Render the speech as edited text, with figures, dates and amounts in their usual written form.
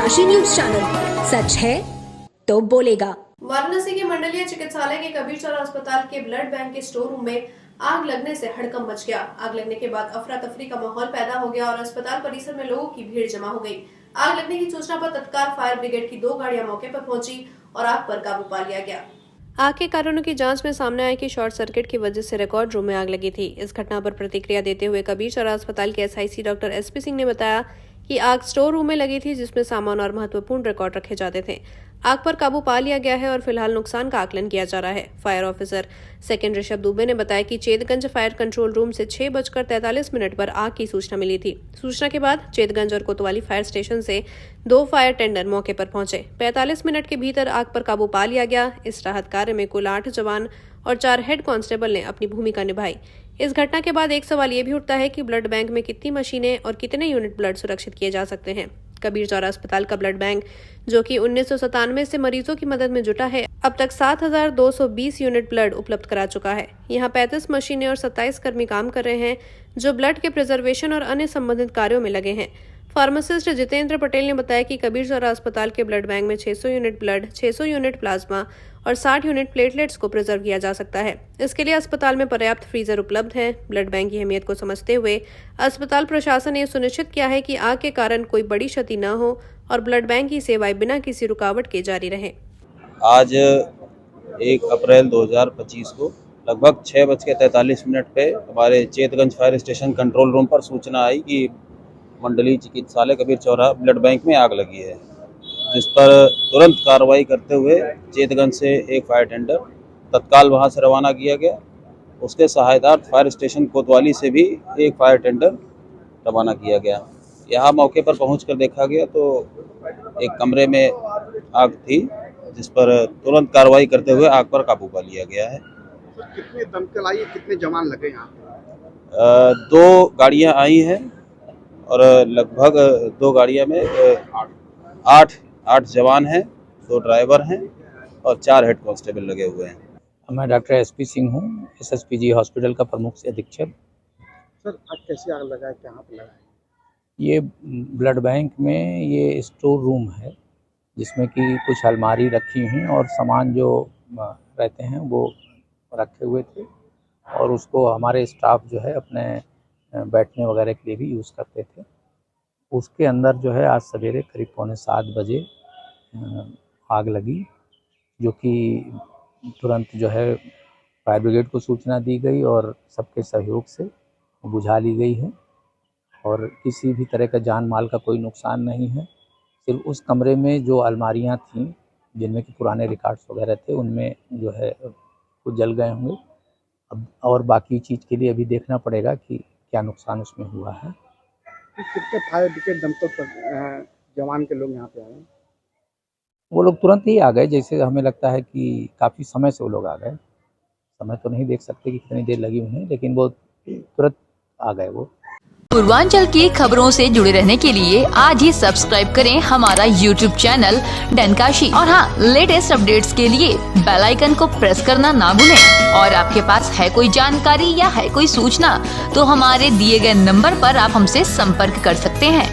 डनकाशी news channel, सच है तो बोलेगा। वाराणसी के मंडलीय चिकित्सालय के कबीर चौरा अस्पताल के ब्लड बैंक के स्टोर रूम में आग लगने से हड़कंप मच गया। आग लगने के बाद अफरा तफरी का माहौल पैदा हो गया और अस्पताल परिसर में लोगों की भीड़ जमा हो गई। आग लगने की सूचना पर तत्काल फायर ब्रिगेड की 2 गाड़ियां मौके पर पहुंची और आग पर काबू पा लिया गया। आग के कारणों की जांच में सामने आया कि शॉर्ट सर्किट की वजह से रिकॉर्ड रूम में आग लगी थी। इस घटना पर प्रतिक्रिया देते हुए कबीर चौरा अस्पताल के SIC डॉक्टर SP सिंह ने बताया कि आग स्टोर रूम में लगी थी, जिसमें सामान और महत्वपूर्ण रिकॉर्ड रखे जाते थे। आग पर काबू पा लिया गया है और फिलहाल नुकसान का आकलन किया जा रहा है। Fire officer second Rishabh Dubey ने बताया कि चेतगंज फायर कंट्रोल रूम से 6:43 पर आग की सूचना मिली थी। सूचना के बाद चेतगंज और कोतवाली फायर स्टेशन से 2 फायर टेंडर मौके पर पहुंचे। 45 मिनट के भीतर आग पर काबू पा लिया गया। इस राहत कार्य में कुल 8 जवान और 4 हेड कांस्टेबल ने अपनी भूमिका निभाई। इस घटना के बाद एक सवाल ये भी उठता है कि ब्लड बैंक में कितनी मशीनें और कितने यूनिट ब्लड सुरक्षित किए जा सकते हैं। कबीर चौरा अस्पताल का ब्लड बैंक, जो कि 1997 से मरीजों की मदद में जुटा है, अब तक 7,220 यूनिट ब्लड उपलब्ध करा चुका है। यहाँ 35 मशीनें और 27 कर्मी काम कर रहे हैं, जो ब्लड के प्रिजर्वेशन और अन्य संबंधित कार्यों में लगे हैं। फार्मासिस्ट जितेंद्र पटेल ने बताया कि कबीर चौरा अस्पताल के ब्लड बैंक में 600 यूनिट ब्लड, 600 यूनिट प्लाज्मा और 60 यूनिट प्लेटलेट्स को प्रिजर्व किया जा सकता है। इसके लिए अस्पताल में पर्याप्त फ्रीजर उपलब्ध है। ब्लड बैंक की अहमियत को समझते हुए अस्पताल प्रशासन ने सुनिश्चित किया है कि आग के कारण कोई बड़ी क्षति न हो और ब्लड बैंक की सेवाएं बिना किसी रुकावट के जारी रहें। आज 1 अप्रैल 2025 को लगभग 6:43 पे हमारे Chetganj fire station control room पर सूचना आई कि मंडलीय चिकित्सालय कबीर चौरा ब्लड बैंक में आग लगी है, जिस पर तुरंत कार्रवाई करते हुए चेतगंज से एक फायर टेंडर तत्काल वहां से रवाना किया गया। उसके सहायतार्थ फायर स्टेशन कोतवाली से भी एक फायर टेंडर रवाना किया गया। यहाँ मौके पर पहुंचकर देखा गया तो एक कमरे में आग थी, जिस पर तुरंत कार्रवाई करते हुए आग पर काबू पा लिया गया है। तो कितने दमकल आई, कितने जवान लगे यहाँ? 2 गाड़ियाँ आई हैं और लगभग 2 गाड़ियाँ में 8 जवान हैं, 2 ड्राइवर हैं और 4 हेड कांस्टेबल लगे हुए हैं। मैं डॉक्टर SP सिंह हूँ, SSPG हॉस्पिटल का प्रमुख से अधीक्षक। सर आज कैसे आग लगा है, कहाँ पे लगा है? ये ब्लड बैंक में ये स्टोर रूम है, जिसमें कि कुछ अलमारी रखी हैं और सामान जो रहते हैं वो रखे हुए थे और उसको हमारे स्टाफ जो है अपने बैठने वगैरह के लिए भी यूज़ करते थे। उसके अंदर जो है आज सवेरे करीब 6:45 बजे आग लगी, जो कि तुरंत जो है फायर ब्रिगेड को सूचना दी गई और सबके सहयोग से बुझा ली गई है और किसी भी तरह का जान माल का कोई नुकसान नहीं है। सिर्फ उस कमरे में जो अलमारियां थीं, जिनमें कि पुराने रिकॉर्ड्स वगैरह थे, उनमें जो है कुछ जल गए होंगे। अब और बाकी चीज़ के लिए अभी देखना पड़ेगा कि क्या नुकसान उसमें हुआ है। कितने फायर ब्रिगेड दमकल पर जवान के लोग यहाँ पे आए? वो लोग तुरंत ही आ गए, जैसे हमें लगता है कि काफ़ी समय से वो लोग आ गए। समय तो नहीं देख सकते कि कितनी देर लगी उन्हें, लेकिन वो तुरंत आ गए। वो पूर्वांचल की खबरों से जुड़े रहने के लिए आज ही सब्सक्राइब करें हमारा YouTube चैनल डनकाशी और हाँ, लेटेस्ट अपडेट्स के लिए बेल आइकन को प्रेस करना ना भूलें। और आपके पास है कोई जानकारी या है कोई सूचना तो हमारे दिए गए नंबर पर आप हमसे संपर्क कर सकते हैं।